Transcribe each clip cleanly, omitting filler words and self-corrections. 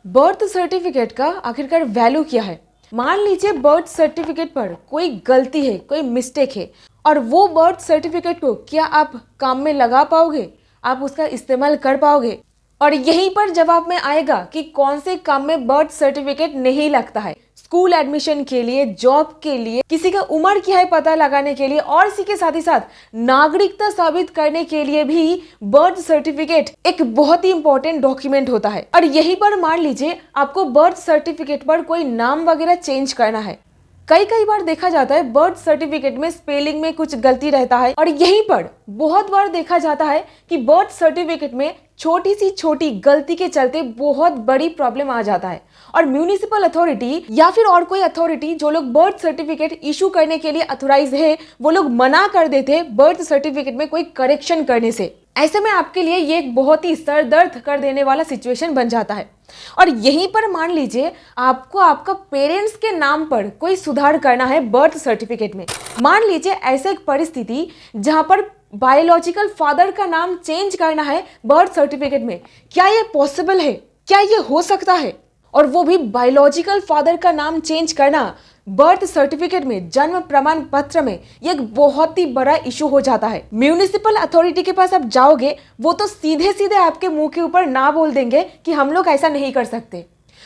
Birth certificate का आखिरकार value क्या है? मान लीजिए बर्थ सर्टिफिकेट पर कोई गलती है, कोई मिस्टेक है और वो बर्थ सर्टिफिकेट को क्या आप काम में लगा पाओगे? आप उसका इस्तेमाल कर पाओगे? और यहीं पर जवाब में आएगा कि कौन से काम में बर्थ सर्टिफिकेट नहीं लगता है। स्कूल एडमिशन के लिए, जॉब के लिए, किसी का उम्र क्या है पता लगाने के लिए और इसी के साथ ही साथ नागरिकता साबित करने के लिए भी बर्थ सर्टिफिकेट एक बहुत ही इंपॉर्टेंट डॉक्यूमेंट होता है। और यहीं पर मान लीजिए आपको बर्थ सर्टिफिकेट पर कोई नाम वगैरह चेंज करना है। कई बार देखा जाता है बर्थ सर्टिफिकेट में स्पेलिंग में कुछ गलती रहता है और यहीं पर बहुत बार देखा जाता है कि बर्थ सर्टिफिकेट में छोटी सी छोटी गलती के चलते बहुत बड़ी प्रॉब्लम आ जाता है और म्यूनिसिपल अथॉरिटी या फिर और कोई अथॉरिटी जो लोग बर्थ सर्टिफिकेट इशू करने के लिए अथोराइज है वो लोग मना कर देते हैं बर्थ सर्टिफिकेट में कोई करेक्शन करने से। ऐसे में आपके लिए ये एक बहुत ही सर दर्द कर देने वाला सिचुएशन बन जाता है। और यहीं पर मान लीजिए आपको आपका पेरेंट्स के नाम पर कोई सुधार करना है बर्थ सर्टिफिकेट में। मान लीजिए ऐसे एक परिस्थिति जहां पर बायोलॉजिकल फादर का नाम चेंज करना है बर्थ सर्टिफिकेट में। क्या ये पॉसिबल है? क्या ये हो सकता है? और वो भी बायोलॉजिकल फादर का नाम चेंज करना बर्थ सर्टिफिकेट में, जन्म प्रमाण पत्र में, ये एक बहुत ही बड़ा इशू हो जाता है। म्यूनिसिपल अथॉरिटी के पास आप जाओगे वो तो सीधे सीधे आपके मुंह के ऊपर ना बोल देंगे कि हम लोग ऐसा नहीं कर सकते।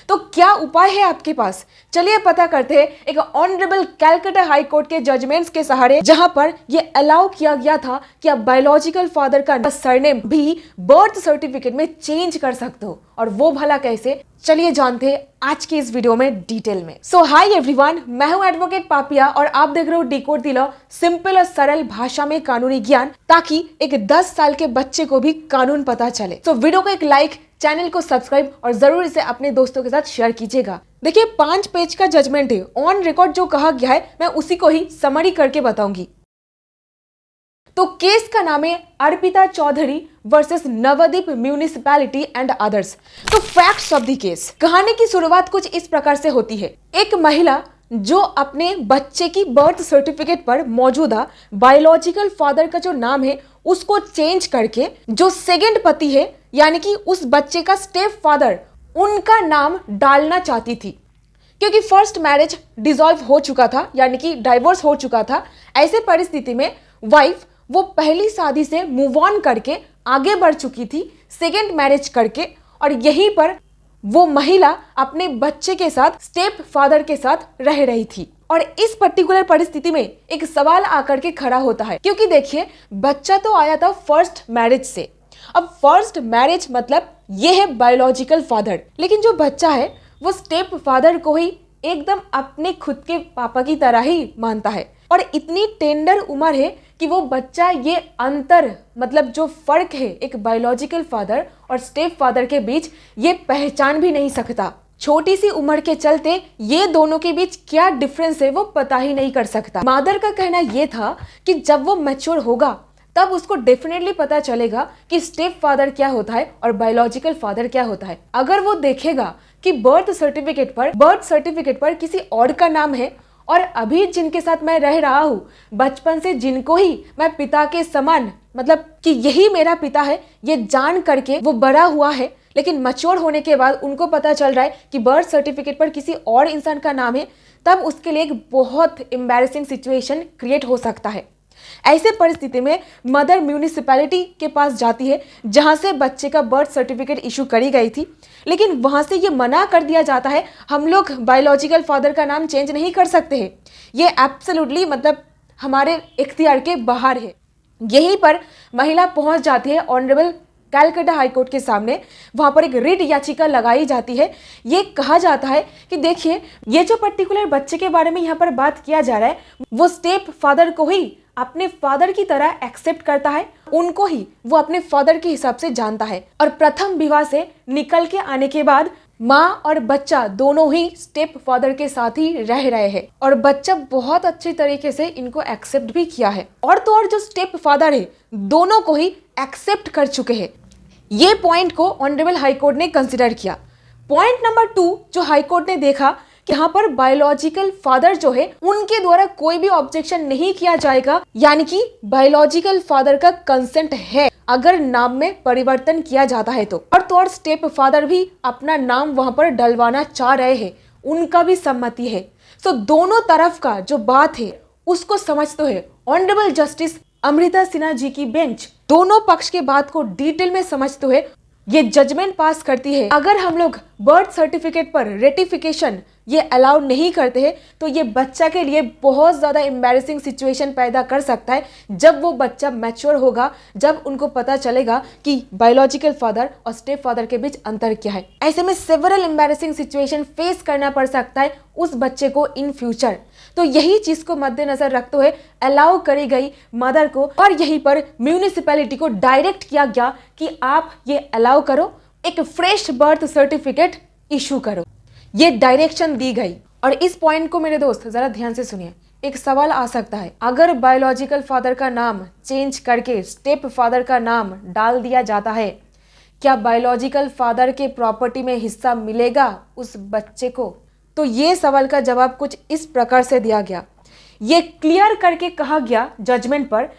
तो क्या उपाय है आपके पास? चलिए पता करते हैं एक ऑनरेबल कैलकाटा हाई कोर्ट के जजमेंट्स के सहारे, जहां पर ये अलाउ किया गया था कि आप बायोलॉजिकल फादर का सरनेम भी बर्थ सर्टिफिकेट में चेंज कर सकते हो। और वो भला कैसे? चलिए जानते हैं आज की इस वीडियो में डिटेल में। सो हाय एवरीवन, मैं हूं एडवोकेट पापिया और आप देख रहे हो डिकोड द लॉ, सिंपल और सरल भाषा में कानूनी ज्ञान, ताकि एक 10 साल के बच्चे को भी कानून पता चले। सो वीडियो को एक लाइक, चैनल को सब्सक्राइब और जरूर इसे अपने दोस्तों के साथ शेयर कीजिएगा। देखिए 5 पेज का जजमेंट है, ऑन रिकॉर्ड जो कहा गया है मैं उसी को ही समरी करके बताऊंगी। तो केस का नाम है Arpita Chaudhary versus Nabadwip municipality and others. तो फैक्ट्स ऑफ द केस। कहानी की शुरुआत कुछ इस प्रकार से होती है। एक महिला जो अपने बच्चे की बर्थ सर्टिफिकेट पर मौजूदा बायोलॉजिकल फादर का जो नाम है उसको चेंज करके जो सेकंड पति है यानी कि उस बच्चे का स्टेप फादर, उनका नाम डालना चाहती थी। क्योंकि फर्स्ट मैरिज डिसॉल्व हो चुका था यानी कि डाइवोर्स हो चुका था। ऐसे परिस्थिति में वाइफ वो पहली शादी से मूव ऑन करके आगे बढ़ चुकी थी सेकंड मैरिज करके, और यहीं पर वो महिला अपने बच्चे के साथ स्टेप फादर के साथ रह रही थी। और इस पर्टिकुलर परिस्थिति में एक सवाल आकर के खड़ा होता है, क्योंकि देखिए बच्चा तो आया था फर्स्ट मैरिज से। अब फर्स्ट मैरिज मतलब ये है बायोलॉजिकल फादर, लेकिन जो बच्चा है वो स्टेप फादर को ही एकदम अपने खुद के पापा की तरह ही मानता है। और इतनी टेंडर उम्र है कि वो बच्चा ये अंतर मतलब जो फर्क है एक बायोलॉजिकल फादर और स्टेप फादर के बीच ये पहचान भी नहीं सकता। छोटी सी उम्र के चलते ये दोनों के बीच क्या डिफरेंस है वो पता ही नहीं कर सकता। मादर का कहना ये था कि जब वो मैच्योर होगा तब उसको डेफिनेटली पता चलेगा कि स्टेप फादर क्या होता है और बायोलॉजिकल फादर क्या होता है। अगर वो देखेगा कि बर्थ सर्टिफिकेट पर किसी और का नाम है और अभी जिनके साथ मैं रह रहा हूँ बचपन से जिनको ही मैं पिता के समान मतलब कि यही मेरा पिता है ये जान करके वो बड़ा हुआ है, लेकिन मैच्योर होने के बाद उनको पता चल रहा है कि बर्थ सर्टिफिकेट पर किसी और इंसान का नाम है, तब उसके लिए एक बहुत एम्बैरेसिंग सिचुएशन क्रिएट हो सकता है। ऐसे परिस्थिति में मदर म्यूनिसिपैलिटी के पास जाती है जहां से बच्चे का बर्थ सर्टिफिकेट इशू करी गई थी, लेकिन वहां से ये मना कर दिया जाता है हम लोग बायोलॉजिकल फादर का नाम चेंज नहीं कर सकते हैं, ये एब्सोल्युटली मतलब हमारे इख्तियार के बाहर है। यहीं पर महिला पहुंच जाती है ऑनरेबल कैलकाटा हाईकोर्ट के सामने। वहां पर एक रिट याचिका लगाई जाती है। ये कहा जाता है कि देखिए ये जो पर्टिकुलर बच्चे के बारे में यहाँ पर बात किया जा रहा है वो स्टेप फादर को ही अपने फादर की तरह एक्सेप्ट करता है, उनको ही वो अपने फादर के हिसाब से जानता है। और प्रथम विवाह से निकल के आने के बाद माँ और बच्चा दोनों ही स्टेप फादर के साथ ही रह रहे हैं और बच्चा बहुत अच्छे तरीके से इनको एक्सेप्ट भी किया है। और तो और जो स्टेप फादर है दोनों को ही एक्सेप्ट कर चुके हैं। ये पॉइंट को ऑनरेबल हाईकोर्ट ने कंसिडर किया। पॉइंट नंबर 2 जो हाईकोर्ट ने देखा कि यहाँ पर बायोलॉजिकल फादर जो है उनके द्वारा कोई भी ऑब्जेक्शन नहीं किया जाएगा, यानी कि बायोलॉजिकल फादर का कंसेंट है अगर नाम में परिवर्तन किया जाता है तो और स्टेप फादर भी अपना नाम वहां पर डलवाना चाह रहे हैं, उनका भी सम्मति है। सो दोनों तरफ का जो बात है उसको समझते हुए ऑनरेबल जस्टिस अमृता सिन्हा जी की बेंच दोनों पक्ष के बात को डिटेल में समझते हुए ये जजमेंट पास करती है। अगर हम लोग बर्थ सर्टिफिकेट पर रेटिफिकेशन ये अलाउ नहीं करते हैं तो ये बच्चा के लिए बहुत ज़्यादा एम्बैरेसिंग सिचुएशन पैदा कर सकता है जब वो बच्चा मैच्योर होगा, जब उनको पता चलेगा कि बायोलॉजिकल फादर और स्टेप फादर के बीच अंतर क्या है। ऐसे में सेवरल एम्बैरेसिंग सिचुएशन फेस करना पड़ सकता है उस बच्चे को इन फ्यूचर। तो यही चीज को मद्देनजर रखते हुए अलाउ करी गई मदर को और यहीं पर म्यूनिसिपैलिटी को डायरेक्ट किया गया कि आप ये अलाउ करो, एक फ्रेश बर्थ सर्टिफिकेट इशू करो। ये डायरेक्शन दी गई। और इस पॉइंट को मेरे दोस्त जरा ध्यान से सुनिए। एक सवाल आ सकता है, अगर बायोलॉजिकल फादर का नाम चेंज करके स्टेप फादर का नाम डाल दिया जाता है, क्या बायोलॉजिकल फादर के प्रॉपर्टी में हिस्सा मिलेगा उस बच्चे को? तो ये सवाल का जवाब कुछ इस प्रकार से दिया गया। ये क्लियर करके कहा गया जजमेंट पर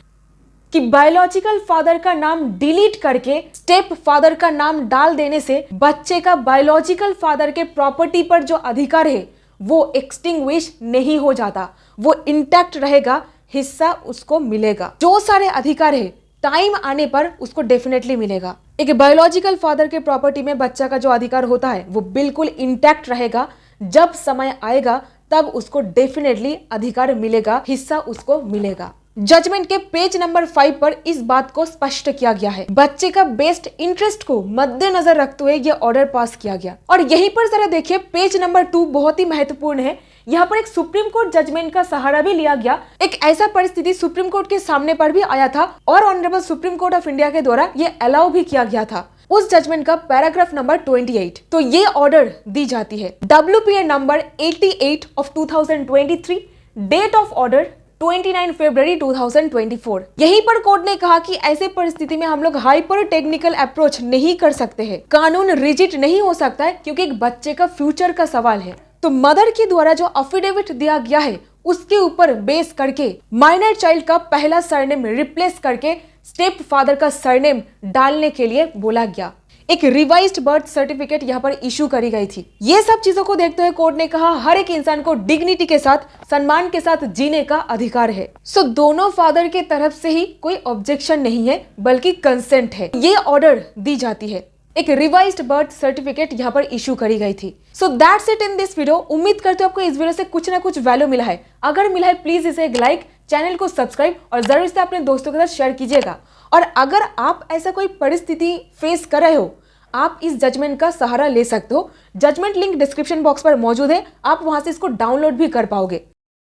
कि बायोलॉजिकल फादर का नाम डिलीट करके स्टेप फादर का नाम डाल देने से बच्चे का बायोलॉजिकल फादर के प्रॉपर्टी पर जो अधिकार है वो एक्सटिंग्विश नहीं हो जाता, वो इंटैक्ट रहेगा, हिस्सा उसको मिलेगा। जो सारे अधिकार है टाइम आने पर उसको डेफिनेटली मिलेगा। एक बायोलॉजिकल फादर के प्रॉपर्टी में बच्चा का जो अधिकार होता है वो बिल्कुल इंटैक्ट रहेगा। जब समय आएगा तब उसको डेफिनेटली अधिकार मिलेगा, हिस्सा उसको मिलेगा। जजमेंट के पेज नंबर 5 पर इस बात को स्पष्ट किया गया है। बच्चे का बेस्ट इंटरेस्ट को मद्देनजर रखते हुए यह ऑर्डर पास किया गया। और यहीं पर जरा देखिए, पेज नंबर 2 बहुत ही महत्वपूर्ण है। यहाँ पर एक सुप्रीम कोर्ट जजमेंट का सहारा भी लिया गया। एक ऐसा परिस्थिति सुप्रीम कोर्ट के सामने पर भी आया था और honourable supreme court of India के द्वारा ये अलाउ भी किया गया था। उस जजमेंट का पैराग्राफ नंबर 28। तो ये ऑर्डर दी जाती है WPA number 88 of 2023, date of order 29 फरवरी 2024। यहीं पर कोर्ट ने कहा कि ऐसे परिस्थिति में हम लोग हाइपर टेक्निकल अप्रोच नहीं कर सकते हैं, कानून रिजिड नहीं हो सकता है क्योंकि एक बच्चे का फ्यूचर का सवाल है। तो मदर के द्वारा जो अफिडेविट दिया गया है उसके ऊपर बेस करके माइनर चाइल्ड का पहला सरनेम रिप्लेस करके स्टेप फादर का सरनेम डालने के लिए बोला गया। एक रिवाइज्ड बर्थ सर्टिफिकेट यहाँ पर इशू करी गई थी। ये सब चीजों को देखते हुए कोर्ट ने कहा हर एक इंसान को डिग्निटी के साथ, सम्मान के साथ जीने का अधिकार है। सो दोनों फादर के तरफ से ही कोई ऑब्जेक्शन नहीं है बल्कि कंसेंट है। ये ऑर्डर दी जाती है। एक रिवाइज्ड बर्थ सर्टिफिकेट यहाँ पर इशू करी गई थी। So that's it in this video. उम्मीद करते हो आपको इस वीडियो से कुछ ना कुछ वैल्यू मिला है। अगर मिला है प्लीज इसे एक लाइक, चैनल को सब्सक्राइब और जरूर से अपने दोस्तों के साथ शेयर कीजिएगा। और अगर आप ऐसा कोई परिस्थिति फेस कर रहे हो, आप इस जजमेंट का सहारा ले सकते हो। जजमेंट लिंक डिस्क्रिप्शन बॉक्स पर मौजूद है, आप वहां से इसको डाउनलोड भी कर पाओगे।